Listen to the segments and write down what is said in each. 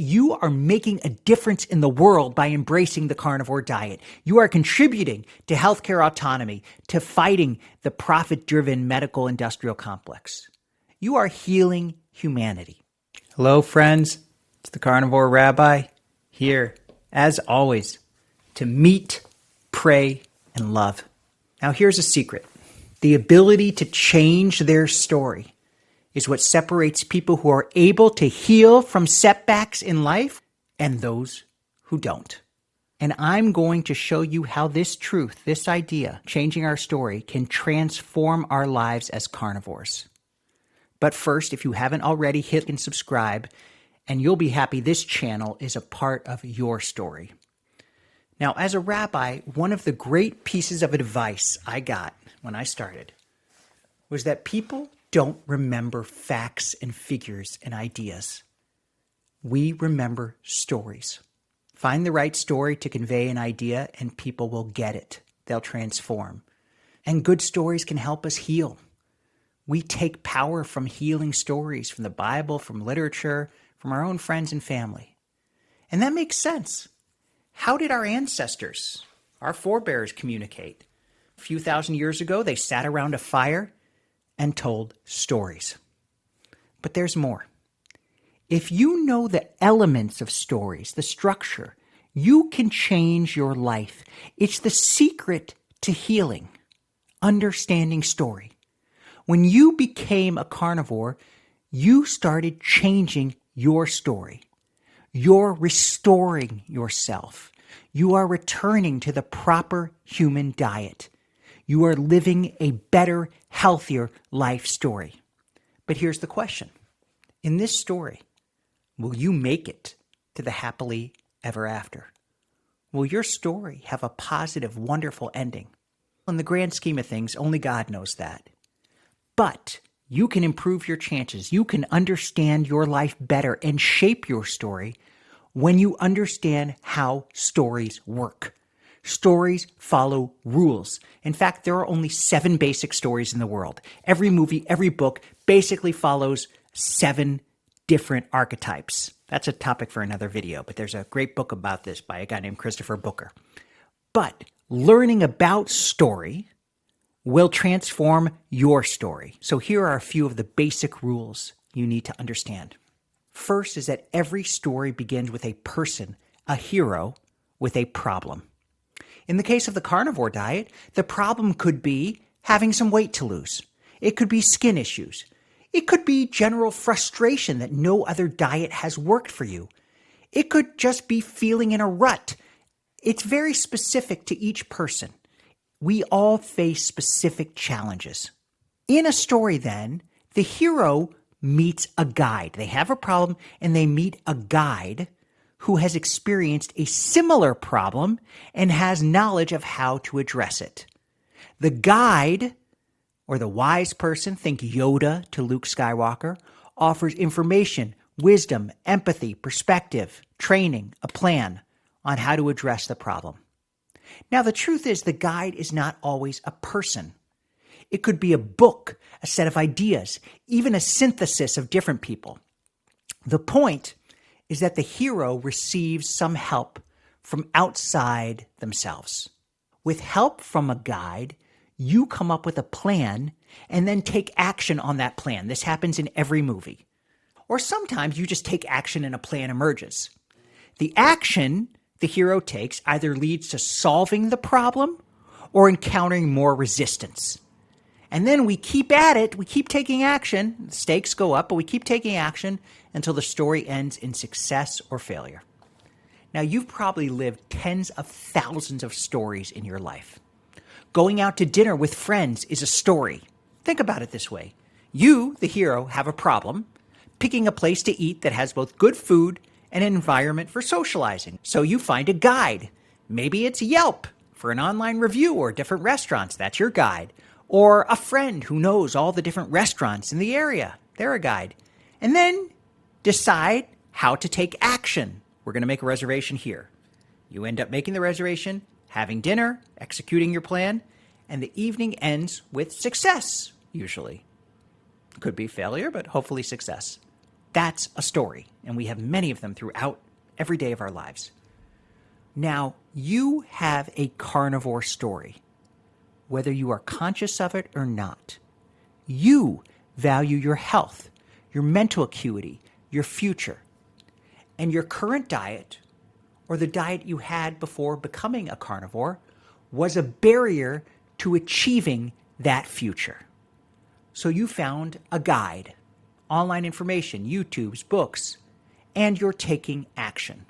You are making a difference in the world by embracing the carnivore diet. You are contributing to healthcare autonomy, to fighting the profit-driven medical industrial complex. You are healing humanity. Hello, friends. It's the Carnivore Rabbi here, as always, to meet, pray, and love. Now, here's a secret. The ability to change their story is what separates people who are able to heal from setbacks in life and those who don't. And I'm going to show you how this truth, this idea, changing our story, can transform our lives as carnivores. But first, if you haven't already, hit and subscribe, and you'll be happy this channel is a part of your story. Now, as a rabbi, one of the great pieces of advice I got when I started was that people don't remember facts and figures and ideas. We remember stories. Find the right story to convey an idea and people will get it. They'll transform. And good stories can help us heal. We take power from healing stories, from the Bible, from literature, from our own friends and family. And that makes sense. How did our ancestors, our forebears, communicate? A few thousand years ago, they sat around a fire and told stories. But there's more. If you know the elements of stories, the structure, you can change your life. It's the secret to healing, understanding story. When you became a carnivore, you started changing your story. You're restoring yourself. You are returning to the proper human diet. You are living a better, healthier life story. But here's the question. In this story, will you make it to the happily ever after? Will your story have a positive, wonderful ending? In the grand scheme of things, only God knows that. But you can improve your chances. You can understand your life better and shape your story when you understand how stories work. Stories follow rules. In fact, there are only 7 basic stories in the world. Every movie, every book basically follows 7 different archetypes. That's a topic for another video, but there's a great book about this by a guy named Christopher Booker. But learning about story will transform your story. So here are a few of the basic rules you need to understand. First is that every story begins with a person, a hero, with a problem. In the case of the carnivore diet, the problem could be having some weight to lose. It could be skin issues. It could be general frustration that no other diet has worked for you. It could just be feeling in a rut. It's very specific to each person. We all face specific challenges. In a story, then, the hero meets a guide. They have a problem and they meet a guide who has experienced a similar problem and has knowledge of how to address it. The guide, or the wise person, think Yoda to Luke Skywalker, offers information, wisdom, empathy, perspective, training, a plan on how to address the problem. Now, the truth is the guide is not always a person. It could be a book, a set of ideas, even a synthesis of different people. The point is that the hero receives some help from outside themselves. With help from a guide, you come up with a plan and then take action on that plan. This happens in every movie. Or sometimes you just take action and a plan emerges. The action the hero takes either leads to solving the problem or encountering more resistance. And then we keep at it, we keep taking action, the stakes go up, but we keep taking action until the story ends in success or failure. Now, you've probably lived tens of thousands of stories in your life. Going out to dinner with friends is a story. Think about it this way. You, the hero, have a problem, picking a place to eat that has both good food and an environment for socializing. So you find a guide. Maybe it's Yelp for an online review or different restaurants. That's your guide. Or a friend who knows all the different restaurants in the area. They're a guide. And then decide how to take action. We're going to make a reservation here. You end up making the reservation, having dinner, executing your plan, and the evening ends with success, usually. Could be failure, but hopefully success. That's a story, and we have many of them throughout every day of our lives. Now, you have a carnivore story, whether you are conscious of it or not. You value your health, your mental acuity, your future. And your current diet, or the diet you had before becoming a carnivore, was a barrier to achieving that future. So you found a guide, online information, YouTube's, books, and you're taking action.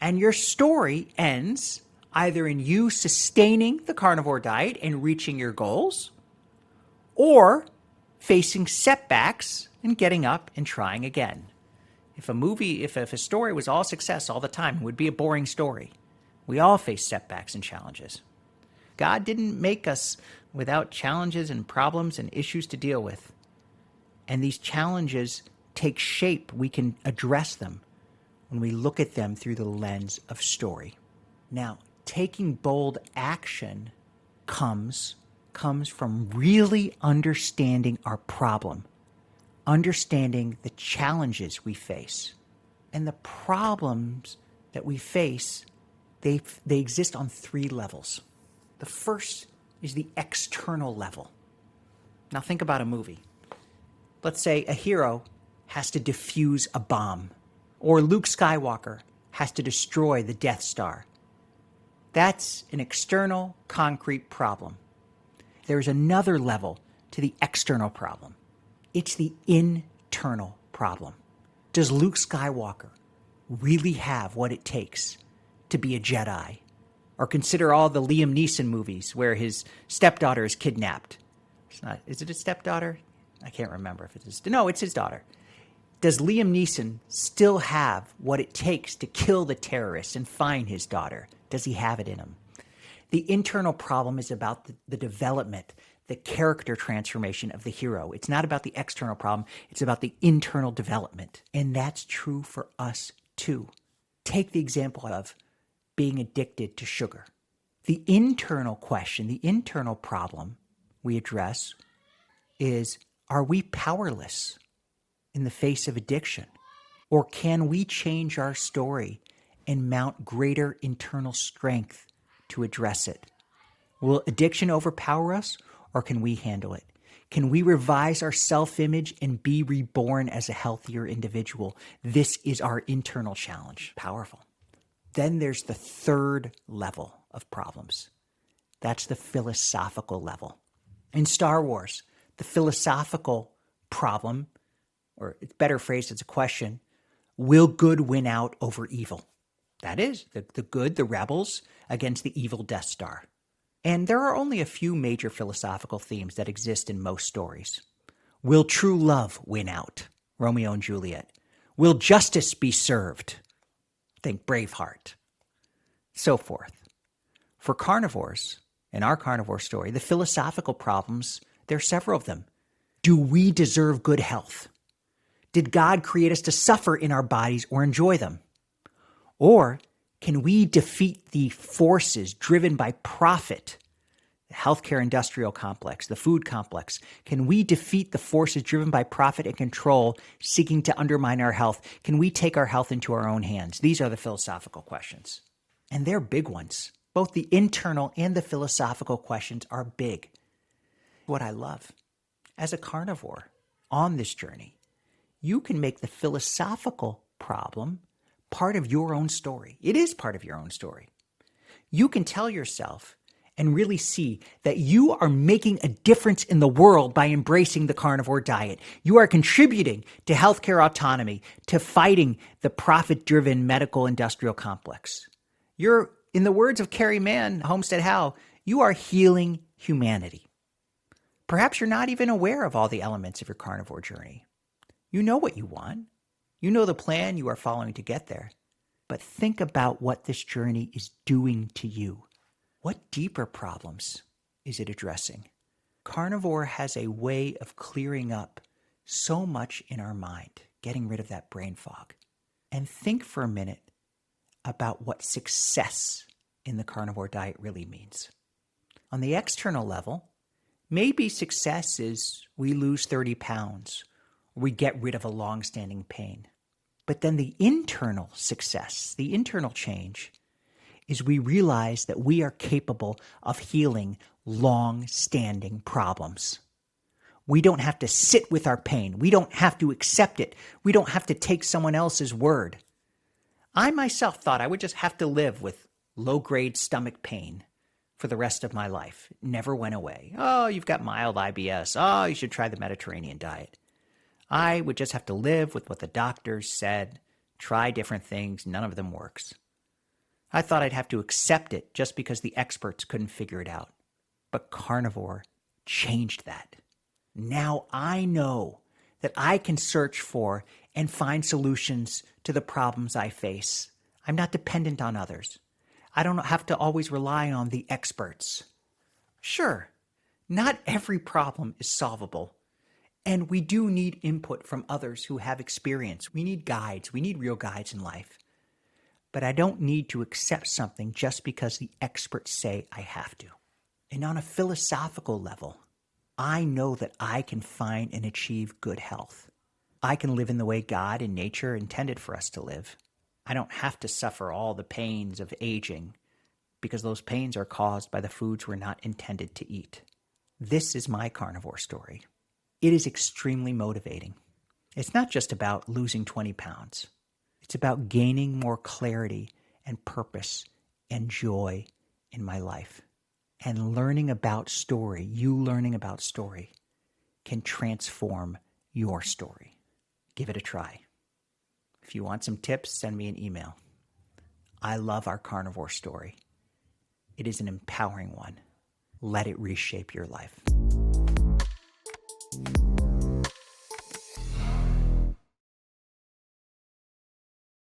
And your story ends either in you sustaining the carnivore diet and reaching your goals, or facing setbacks and getting up and trying again. If a story was all success all the time, it would be a boring story. We all face setbacks and challenges. God didn't make us without challenges and problems and issues to deal with. And these challenges take shape. We can address them when we look at them through the lens of story. Now, taking bold action comes from really understanding our problem, understanding the challenges we face. And the problems that we face, they exist on three levels. The first is the external level. Now think about a movie. Let's say a hero has to defuse a bomb, or Luke Skywalker has to destroy the Death Star. That's an external, concrete problem. There's another level to the external problem. It's the internal problem. Does Luke Skywalker really have what it takes to be a Jedi? Or consider all the Liam Neeson movies where his stepdaughter is kidnapped. Is it his stepdaughter? I can't remember if it is. No, it's his daughter. Does Liam Neeson still have what it takes to kill the terrorists and find his daughter? Does he have it in him? The internal problem is about the development, the character transformation of the hero. It's not about the external problem. It's about the internal development. And that's true for us too. Take the example of being addicted to sugar. The internal question, the internal problem we address is, are we powerless in the face of addiction? Or can we change our story and mount greater internal strength to address it? Will addiction overpower us, or can we handle it? Can we revise our self-image and be reborn as a healthier individual? This is our internal challenge. Powerful. Then there's the third level of problems. That's the philosophical level. In Star Wars, the philosophical problem, or it's better phrased as a question, will good win out over evil? That is, the good, the rebels, against the evil Death Star. And there are only a few major philosophical themes that exist in most stories. Will true love win out? Romeo and Juliet. Will justice be served? Think Braveheart. So forth. For carnivores, in our carnivore story, the philosophical problems, there are several of them. Do we deserve good health? Did God create us to suffer in our bodies or enjoy them? Or can we defeat the forces driven by profit, the healthcare industrial complex, the food complex? Can we defeat the forces driven by profit and control seeking to undermine our health? Can we take our health into our own hands? These are the philosophical questions. And they're big ones. Both the internal and the philosophical questions are big. What I love, as a carnivore on this journey, you can make the philosophical problem part of your own story. It is part of your own story. You can tell yourself and really see that you are making a difference in the world by embracing the carnivore diet. You are contributing to healthcare autonomy, to fighting the profit-driven medical industrial complex. You're, in the words of Carrie Mann, Homestead How, you are healing humanity. Perhaps you're not even aware of all the elements of your carnivore journey. You know what you want. You know the plan you are following to get there. But think about what this journey is doing to you. What deeper problems is it addressing? Carnivore has a way of clearing up so much in our mind, getting rid of that brain fog. And think for a minute about what success in the carnivore diet really means. On the external level, maybe success is we lose 30 pounds, We get rid of a long-standing pain. But then the internal success, the internal change, is we realize that we are capable of healing long-standing problems. We don't have to sit with our pain. We don't have to accept it. We don't have to take someone else's word. I myself thought I would just have to live with low-grade stomach pain for the rest of my life. It never went away. Oh, you've got mild IBS. Oh, you should try the Mediterranean diet. I would just have to live with what the doctors said, try different things. None of them works. I thought I'd have to accept it just because the experts couldn't figure it out. But Carnivore changed that. Now I know that I can search for and find solutions to the problems I face. I'm not dependent on others. I don't have to always rely on the experts. Sure, not every problem is solvable, and we do need input from others who have experience. We need guides. We need real guides in life. But I don't need to accept something just because the experts say I have to. And on a philosophical level, I know that I can find and achieve good health. I can live in the way God and nature intended for us to live. I don't have to suffer all the pains of aging because those pains are caused by the foods we're not intended to eat. This is my carnivore story. It is extremely motivating. It's not just about losing 20 pounds. It's about gaining more clarity and purpose and joy in my life. And learning about story, you learning about story, can transform your story. Give it a try. If you want some tips, send me an email. I love our carnivore story. It is an empowering one. Let it reshape your life.